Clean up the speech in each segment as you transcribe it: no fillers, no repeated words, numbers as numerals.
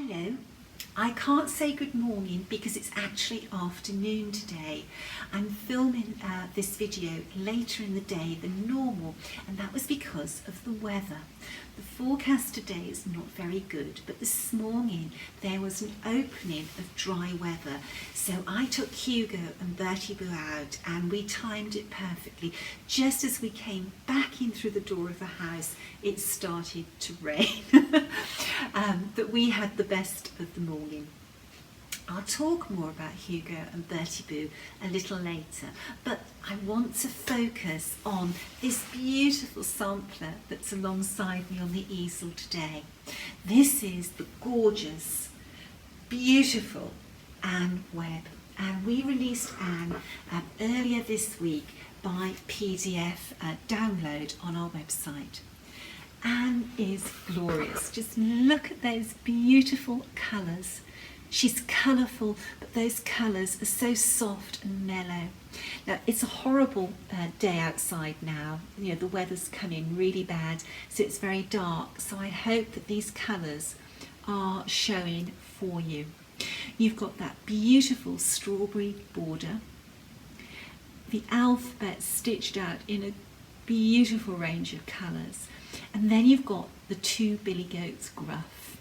Hello. I can't say good morning because it's actually afternoon today. I'm filming this video later in the day than normal, and that was because of the weather. The forecast today is not very good, but this morning there was an opening of dry weather. So I took Hugo and Bertie Boo out and we timed it perfectly. Just as we came back in through the door of the house, it started to rain. But we had the best of the morning. I'll talk more about Hugo and Bertie Boo a little later, but I want to focus on this beautiful sampler that's alongside me on the easel today. This is the gorgeous, beautiful Anne Webb, and we released Anne earlier this week by PDF download on our website. Anne is glorious. Just look at those beautiful colours. She's colourful, but those colours are so soft and mellow. Now, it's a horrible day outside now. You know, the weather's come in really bad, so it's very dark. So I hope that these colours are showing for you. You've got that beautiful strawberry border, the alphabet stitched out in a beautiful range of colours, and then you've got the two billy goats gruff.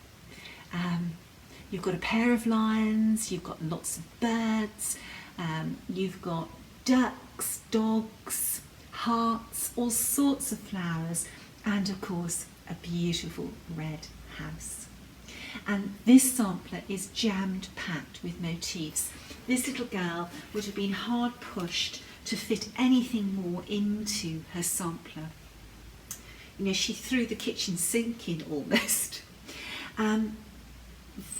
You've got a pair of lions, you've got lots of birds, you've got ducks, dogs, hearts, all sorts of flowers, and of course a beautiful red house. And this sampler is jammed packed with motifs. This little girl would have been hard pushed to fit anything more into her sampler. You know, she threw the kitchen sink in almost.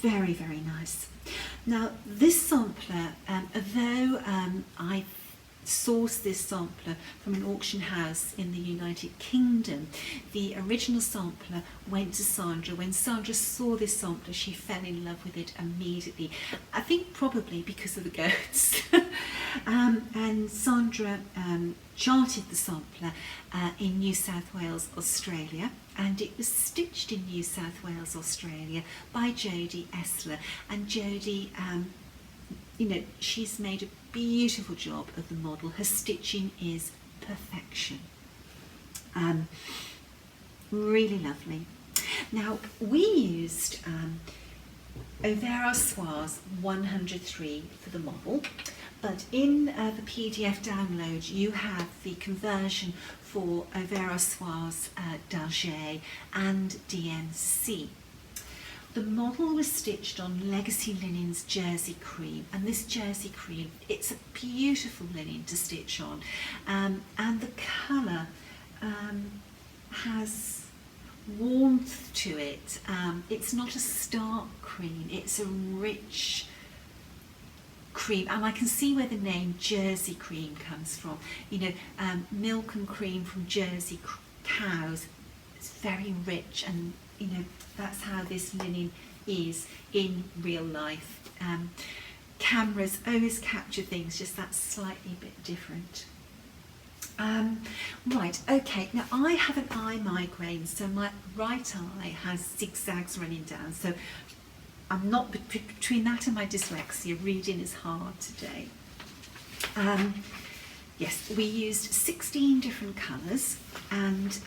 Very, very nice. Now, this sampler, although I sourced this sampler from an auction house in the United Kingdom, the original sampler went to Sandra. When Sandra saw this sampler, she fell in love with it immediately. I think probably because of the goats. And Sandra charted the sampler in New South Wales, Australia, and it was stitched in New South Wales, Australia by Jodie Essler. And Jodie, you know, she's made a beautiful job of the model. Her stitching is perfection. Really lovely. Now, we used Overa Soirs 103 for the model, but in the PDF download you have the conversion for Overa Soirs d'Alger and DMC. The model was stitched on Legacy Linen's Jersey Cream, and this Jersey Cream, it's a beautiful linen to stitch on, and the colour has warmth to it. It's not a stark cream, it's a rich cream, and I can see where the name Jersey Cream comes from. You know, milk and cream from Jersey cows. It's very rich, and you know, that's how this linen is in real life. Cameras always capture things just that slightly bit different. Right, okay, now I have an eye migraine, so my right eye has zigzags running down, so I'm not, between that and my dyslexia, reading is hard today. Yes, we used 16 different colours, and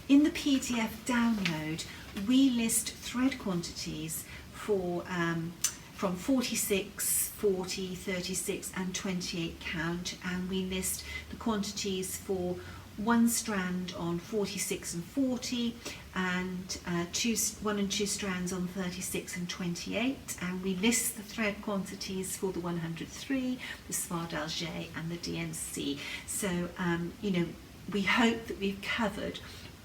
in the PDF download we list thread quantities for from 46, 40, 36 and 28 count, and we list the quantities for one strand on 46 and 40, and 1 and 2 strands on 36 and 28, and we list the thread quantities for the 103, the Soir d'Alger and the DMC. So you know, we hope that we've covered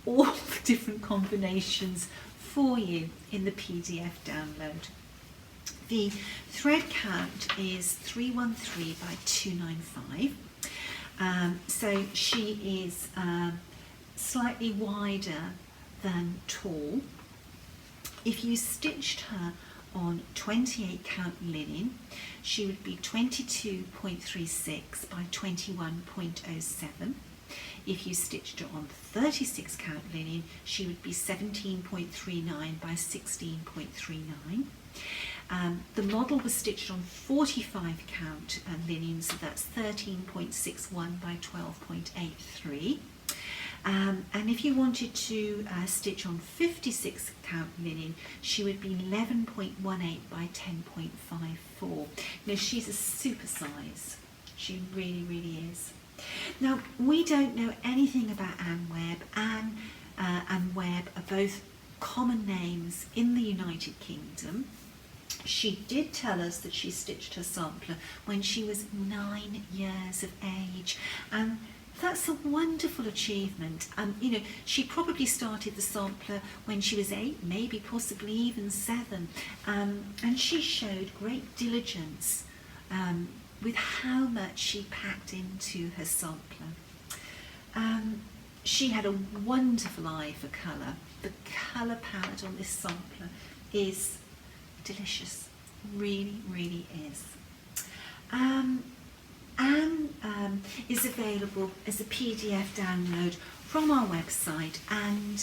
all the different combinations for you in the PDF download. The thread count is 313 by 295. So she is slightly wider than tall. If you stitched her on 28 count linen, she would be 22.36 by 21.07. if you stitched her on 36 count linen, she would be 17.39 by 16.39. The model was stitched on 45 count linen, so that's 13.61 by 12.83. And if you wanted to stitch on 56 count linen, she would be 11.18 by 10.54. Now she's a super size. She really, really is. Now we don't know anything about Anne Webb. Anne and Webb are both common names in the United Kingdom. She did tell us that she stitched her sampler when she was 9 years of age, and that's a wonderful achievement. You know, she probably started the sampler when she was 8, maybe possibly even 7, and she showed great diligence with how much she packed into her sampler. She had a wonderful eye for colour. The colour palette on this sampler is delicious, really, really is. Anne is available as a PDF download from our website and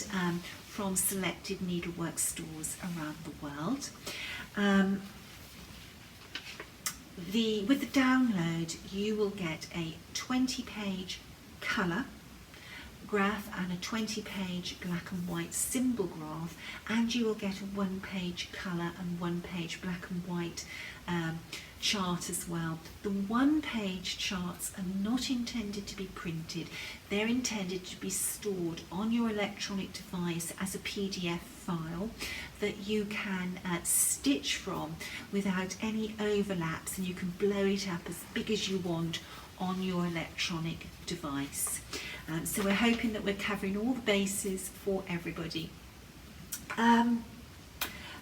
from selected Needlework stores around the world. With the download, you will get a 20-page colour graph and a 20-page black and white symbol graph, and you will get a 1-page colour and 1-page black and white chart as well. The 1-page charts are not intended to be printed. They're intended to be stored on your electronic device as a PDF file that you can stitch from without any overlaps, and you can blow it up as big as you want on your electronic device. So we're hoping that we're covering all the bases for everybody.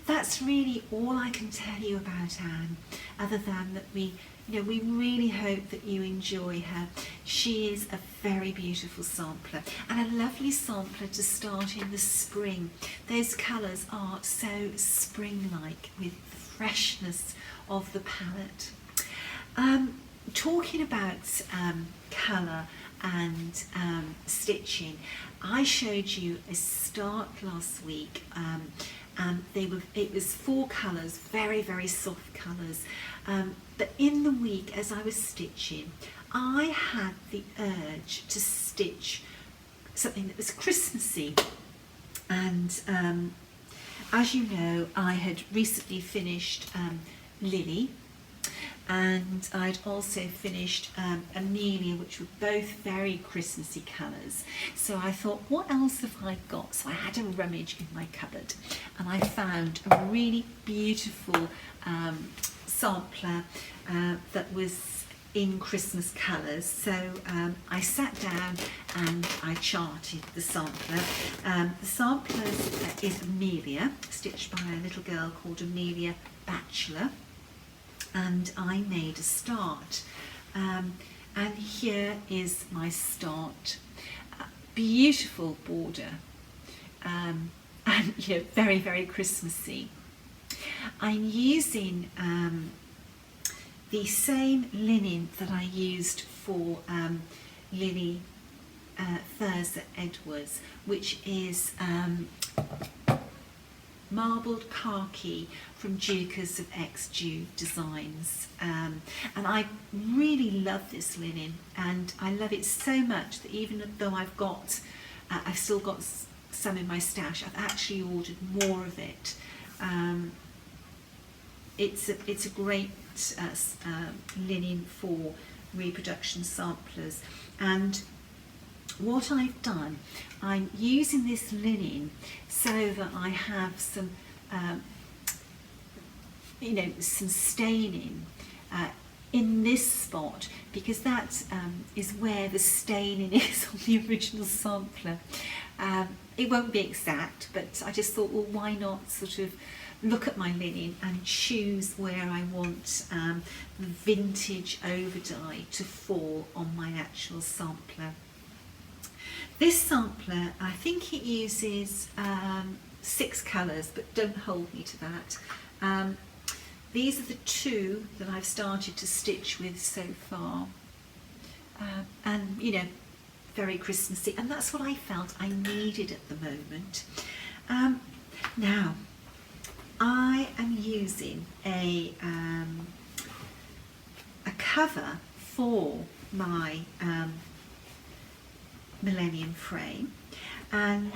That's really all I can tell you about Anne, other than that we really hope that you enjoy her. She is a very beautiful sampler, and a lovely sampler to start in the spring. Those colours are so spring-like with the freshness of the palette. Talking about colour and stitching, I showed you a start last week, and it was 4 colours, very, very soft colours, but in the week as I was stitching, I had the urge to stitch something that was Christmassy, and as you know, I had recently finished Lily, and I'd also finished Amelia, which were both very Christmassy colours. So I thought, what else have I got? So I had a rummage in my cupboard, and I found a really beautiful sampler that was in Christmas colours. So I sat down and I charted the sampler. The sampler is Amelia, stitched by a little girl called Amelia Batchelor. And I made a start, and here is my start. Beautiful border, and very, very Christmassy. I'm using the same linen that I used for Lily Furs at Edwards, which is marbled khaki from Dukas of Ex-Jew Designs, and I really love this linen, and I love it so much that even though I've still got some in my stash, I've actually ordered more of it. It's a great linen for reproduction samplers, and what I've done, I'm using this linen so that I have some, some staining in this spot, because that is where the staining is on the original sampler. It won't be exact, but I just thought, well, why not sort of look at my linen and choose where I want the vintage overdye to fall on my actual sampler. This sampler, I think it uses 6 colours, but don't hold me to that. These are the 2 that I've started to stitch with so far. And very Christmassy, and that's what I felt I needed at the moment. Now, I am using a cover for my Millennium frame, and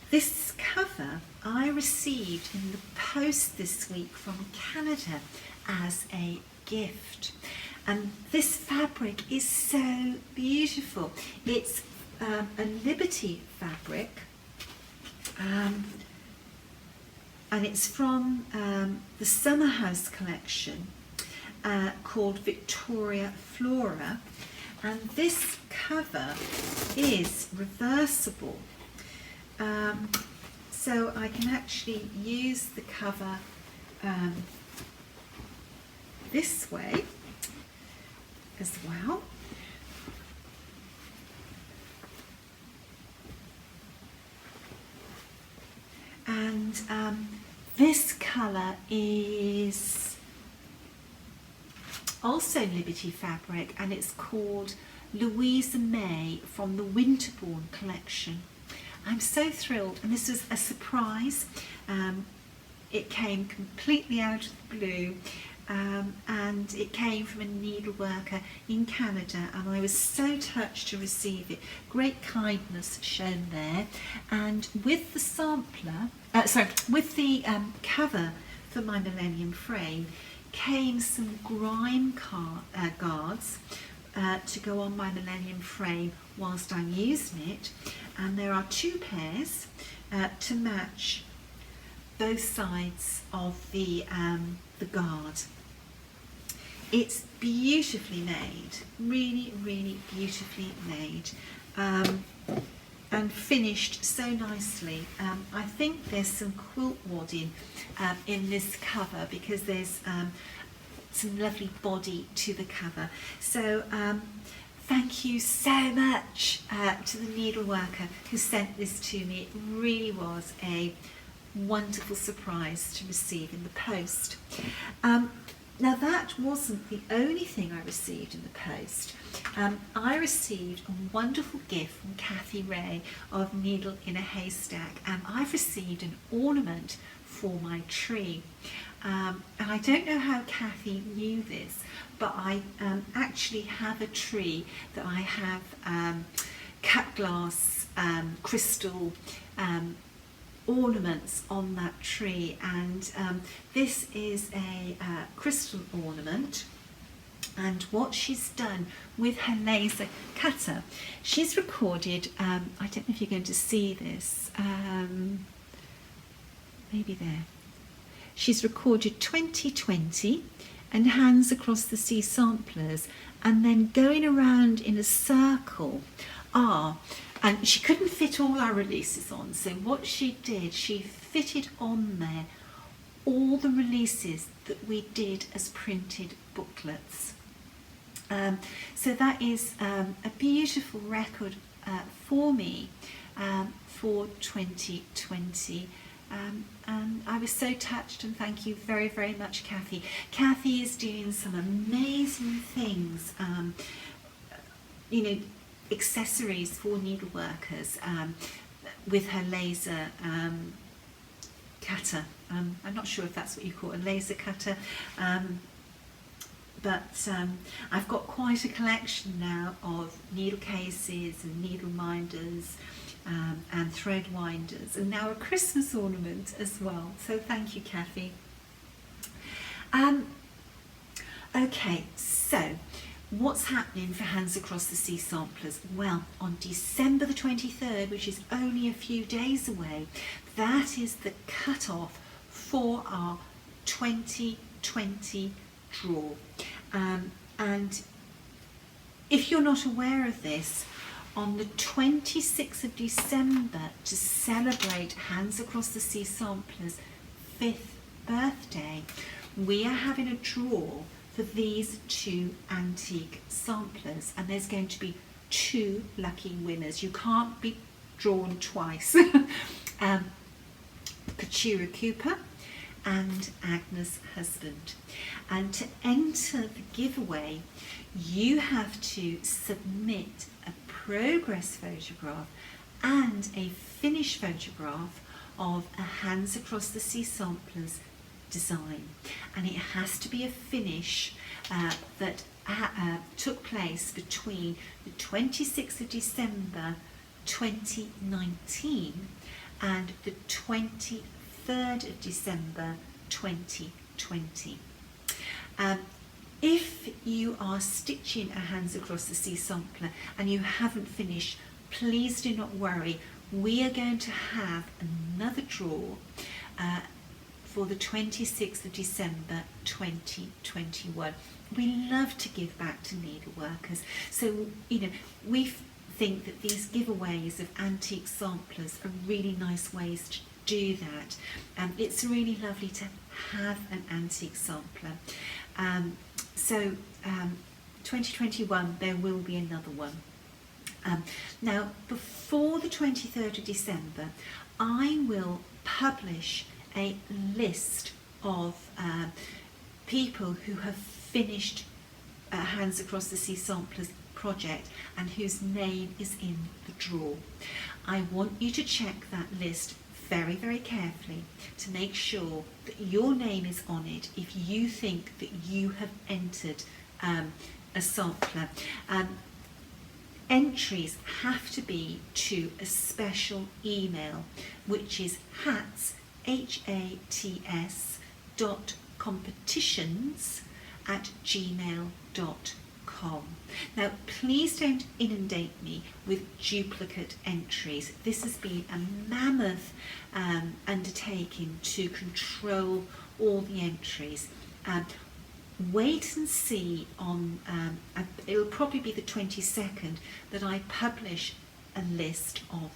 this cover I received in the post this week from Canada as a gift, and this fabric is so beautiful. It's a Liberty fabric, and it's from the Summer House collection called Victoria Flora, and this cover is reversible, so I can actually use the cover this way as well. And this colour is also Liberty fabric, and it's called Louisa May from the Winterbourne collection. I'm so thrilled, and this was a surprise. It came completely out of the blue, and it came from a needleworker in Canada, and I was so touched to receive it. Great kindness shown there. And with the sampler, with the cover for my Millennium frame came some grime guards to go on my Millennium frame whilst I'm using it, and there are 2 pairs to match both sides of the guard. It's beautifully made, really, really beautifully made, and finished so nicely. I think there's some quilt wadding in this cover, because there's some lovely body to the cover. So thank you so much to the needleworker who sent this to me. It really was a wonderful surprise to receive in the post. Now, that wasn't the only thing I received in the post. I received a wonderful gift from Kathy Ray of Needle in a Haystack, and I've received an ornament for my tree. And I don't know how Kathy knew this, but I actually have a tree that I have cut glass, crystal ornaments on that tree, and this is a crystal ornament. And what she's done with her laser cutter, she's recorded, I don't know if you're going to see this, maybe there. She's recorded 2020 and Hands Across the Sea samplers, and then going around in a circle and she couldn't fit all our releases on, so what she did, she fitted on there all the releases that we did as printed booklets. So that is a beautiful record for me for 2020. And I was so touched, and thank you very, very much, Kathy. Kathy is doing some amazing things, you know, accessories for needleworkers with her laser cutter. I'm not sure if that's what you call a laser cutter, but I've got quite a collection now of needle cases and needle minders and thread winders, and now a Christmas ornament as well. So thank you, Kathy. Okay, so what's happening for Hands Across the Sea samplers? Well, on December the 23rd, which is only a few days away, that is the cut-off for our 2020 draw. And if you're not aware of this, on the 26th of December, to celebrate Hands Across the Sea samplers' 5th birthday, we are having a draw for these 2 antique samplers, and there's going to be 2 lucky winners. You can't be drawn twice. Katura Cooper and Agnes Husband. And to enter the giveaway, you have to submit a progress photograph and a finished photograph of a Hands Across the Sea samplers design, and it has to be a finish that took place between the 26th of December 2019 and the 23rd of December 2020. If you are stitching a Hands Across the Sea sampler and you haven't finished, please do not worry. We are going to have another draw for the 26th of December 2021. We love to give back to needleworkers, so we think that these giveaways of antique samplers are really nice ways to do that. It's really lovely to have an antique sampler. 2021 there will be another one. Now, before the 23rd of December, I will publish a list of people who have finished Hands Across the Sea Samplers project and whose name is in the draw. I want you to check that list very, very carefully to make sure that your name is on it if you think that you have entered a sampler. Entries have to be to a special email, which is hats, hats.competitions@gmail.com. Now, please don't inundate me with duplicate entries. This has been a mammoth undertaking to control all the entries. Wait and see on, it'll probably be the 22nd that I publish a list of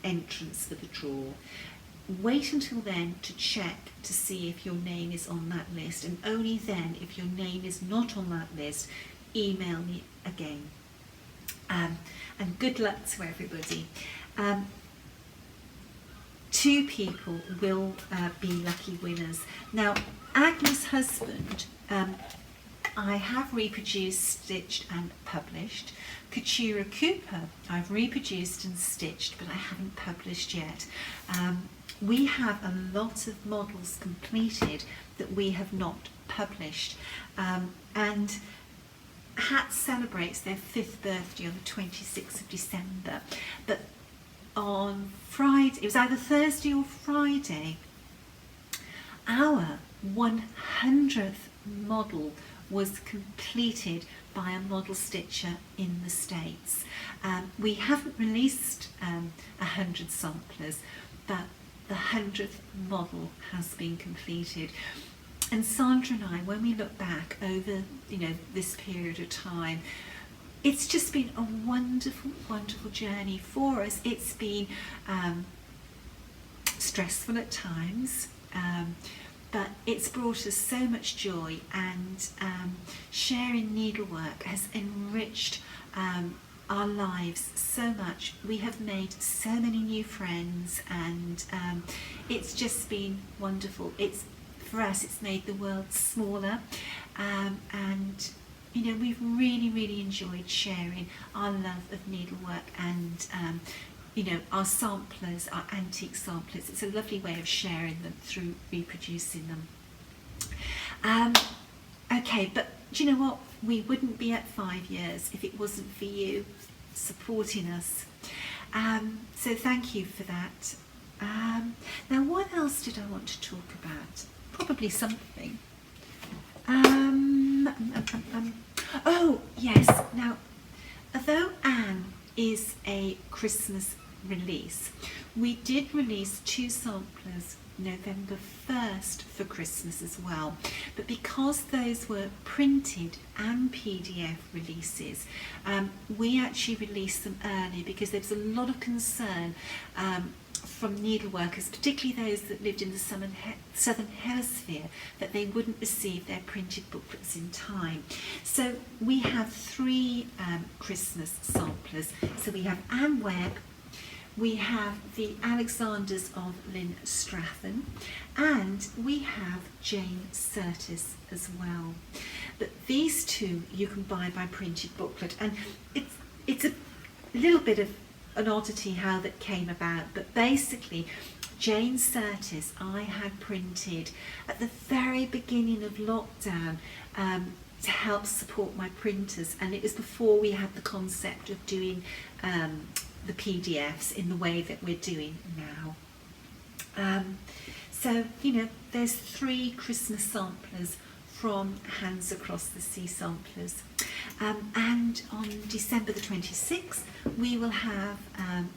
entrants for the draw. Wait until then to check to see if your name is on that list, and only then, if your name is not on that list, email me again. And good luck to everybody. 2 people will be lucky winners. Now, Agnes' husband, I have reproduced, stitched and published. Katura Cooper, I've reproduced and stitched, but I haven't published yet. We have a lot of models completed that we have not published. And Hats celebrates their 5th birthday on the 26th of December, but on Friday, it was either Thursday or Friday, our 100th model was completed by a model stitcher in the States. We haven't released 100 samplers, but the 100th model has been completed. And Sandra and I, when we look back over this period of time, it's just been a wonderful, wonderful journey for us. It's been stressful at times, but it's brought us so much joy, and sharing needlework has enriched our lives so much. We have made so many new friends, and it's just been wonderful. For us, it's made the world smaller, and we've really, really enjoyed sharing our love of needlework and our samplers, our antique samplers. It's a lovely way of sharing them through reproducing them. Okay, but do you know what? We wouldn't be at 5 years if it wasn't for you supporting us. So thank you for that. Now, what else did I want to talk about? Probably something. Oh, yes. Now, although Anne is a Christmas release, we did release 2 samplers November 1st for Christmas as well. But because those were printed and PDF releases, we actually released them early because there was a lot of concern from needleworkers, particularly those that lived in the southern hemisphere, that they wouldn't receive their printed booklets in time. So we have 3 Christmas samplers. So we have Anne Webb, we have the Alexanders of Lynn Strathern, and we have Jane Curtis as well. But these 2 you can buy by printed booklet, and it's a little bit of an oddity how that came about, but basically Jane Surtees I had printed at the very beginning of lockdown to help support my printers, and it was before we had the concept of doing the PDFs in the way that we're doing now. So, you know, there's 3 Christmas samplers from Hands Across the Sea Samplers. And on December the 26th, we will have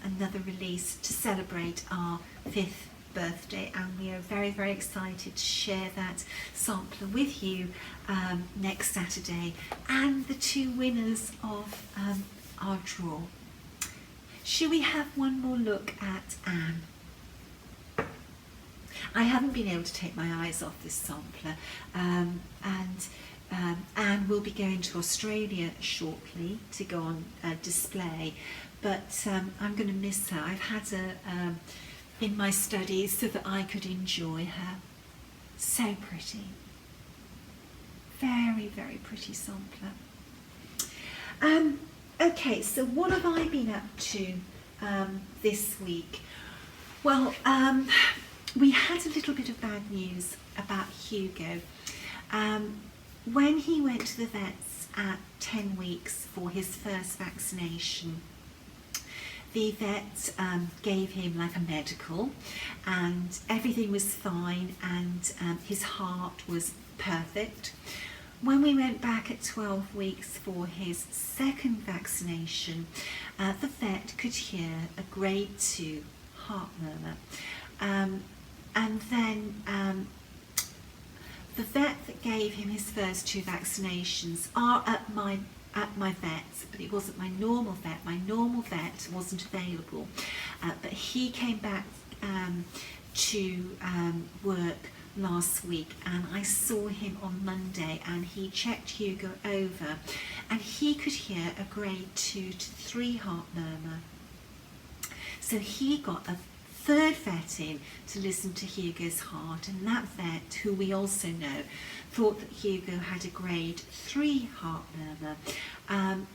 another release to celebrate our 5th birthday, and we are very, very excited to share that sampler with you next Saturday, and the 2 winners of our draw. Should we have one more look at Anne? I haven't been able to take my eyes off this sampler, and Anne will be going to Australia shortly to go on display, but I'm going to miss her. I've had her in my studies so that I could enjoy her. So pretty. Very, very pretty sampler. Okay, so what have I been up to this week? Well, we had a little bit of bad news about Hugo. When he went to the vets at 10 weeks for his first vaccination, the vet gave him like a medical, and everything was fine, and his heart was perfect. When we went back at 12 weeks for his second vaccination, the vet could hear a grade 2 heart murmur. And then the vet that gave him his first 2 vaccinations are at my vet, but it wasn't my normal vet. My normal vet wasn't available, but he came back to work last week, and I saw him on Monday, and he checked Hugo over, and he could hear a grade 2 to 3 heart murmur. So he got a 3rd vet in to listen to Hugo's heart, and that vet, who we also know, thought that Hugo had a grade 3 heart murmur,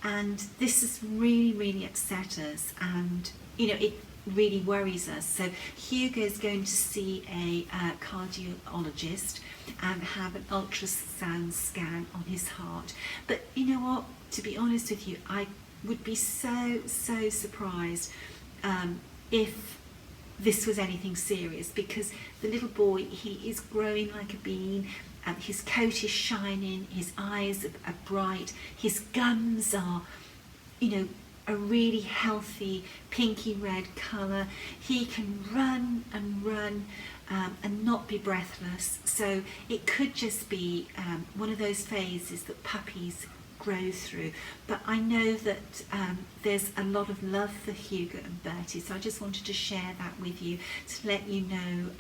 and this has really, really upset us, and you know, it really worries us. So Hugo's going to see a cardiologist and have an ultrasound scan on his heart. But you know what, to be honest with you, I would be so surprised if this was anything serious, because the little boy, he is growing like a bean, his coat is shining, his eyes are bright, his gums are, you know, a really healthy pinky red colour. He can run and run and not be breathless. So it could just be one of those phases that puppies grow through. But I know that there's a lot of love for Hugo and Bertie, so I just wanted to share that with you to let you know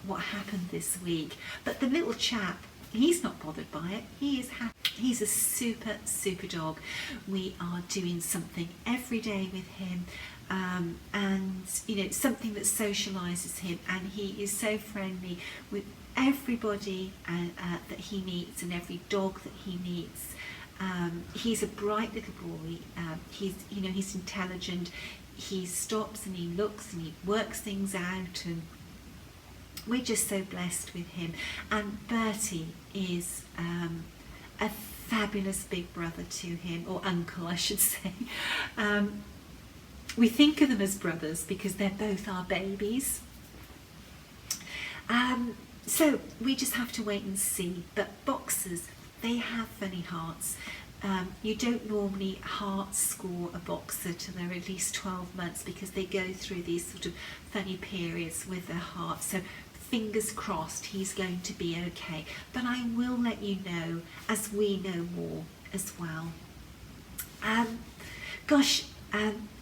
what happened this week. But the little chap, he's not bothered by it. He is happy. He's a super dog. We are doing something every day with him, and you know, something that socialises him, and he is so friendly with everybody that he meets, and every dog that he meets. He's a bright little boy. He's intelligent. He stops and he looks and he works things out, and we're just so blessed with him. And Bertie is a fabulous big brother to him, or uncle I should say. We think of them as brothers because they're both our babies. So we just have to wait and see. But boxers, they have funny hearts. You don't normally heart score a boxer till they're at least 12 months because they go through these sort of funny periods with their heart. So fingers crossed he's going to be okay. But I will let you know as we know more as well.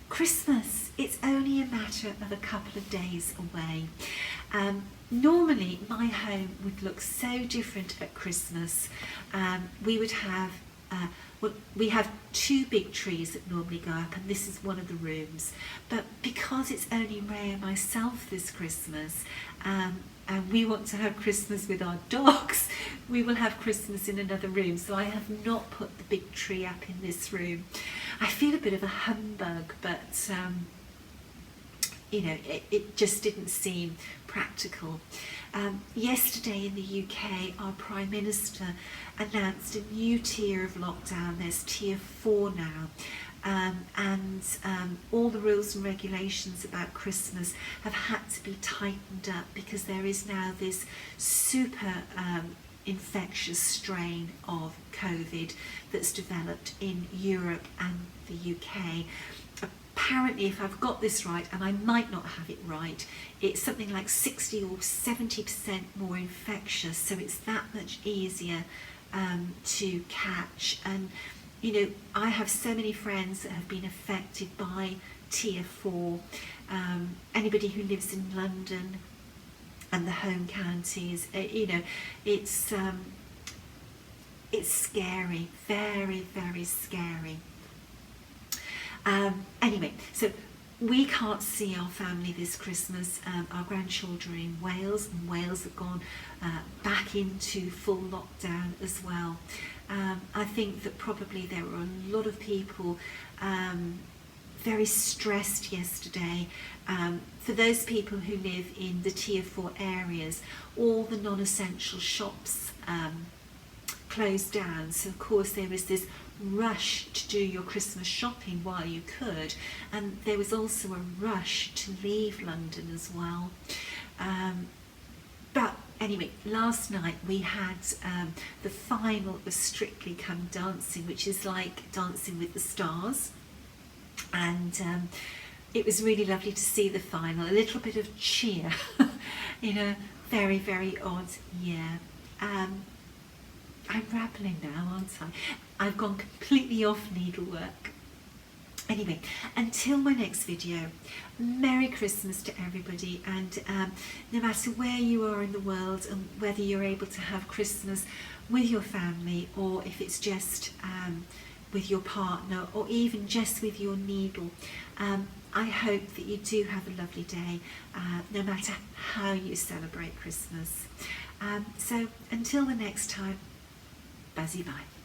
Christmas, it's only a matter of a couple of days away. Normally my home would look so different at Christmas. We would have we have 2 big trees that normally go up, and this is one of the rooms. But because it's only Ray and myself this Christmas, and we want to have Christmas with our dogs, we will have Christmas in another room. So I have not put the big tree up in this room. I feel a bit of a humbug, but you know, it just didn't seem practical. Yesterday in the UK, our Prime Minister announced a new tier of lockdown. There's tier 4 now. And all the rules and regulations about Christmas have had to be tightened up because there is now this super infectious strain of COVID that's developed in Europe and the UK. Apparently, if I've got this right, and I might not have it right, it's something like 60 or 70% more infectious, so it's that much easier to catch. And you know, I have so many friends that have been affected by tier 4. Anybody who lives in London and the home counties, you know, it's scary, very, very scary. Anyway, so we can't see our family this Christmas. Our grandchildren are in Wales, and Wales have gone back into full lockdown as well. I think that probably there were a lot of people very stressed yesterday. For those people who live in the tier 4 areas, all the non-essential shops closed down, so of course there was this rush to do your Christmas shopping while you could, and there was also a rush to leave London as well. But anyway, last night we had the final of Strictly Come Dancing, which is like Dancing with the Stars, and it was really lovely to see the final. A little bit of cheer in a very, very odd year. I'm rambling now, aren't I? I've gone completely off needlework. Anyway, until my next video, Merry Christmas to everybody, and no matter where you are in the world and whether you're able to have Christmas with your family, or if it's just with your partner, or even just with your needle, I hope that you do have a lovely day, no matter how you celebrate Christmas. So until the next time, Buzzy bye.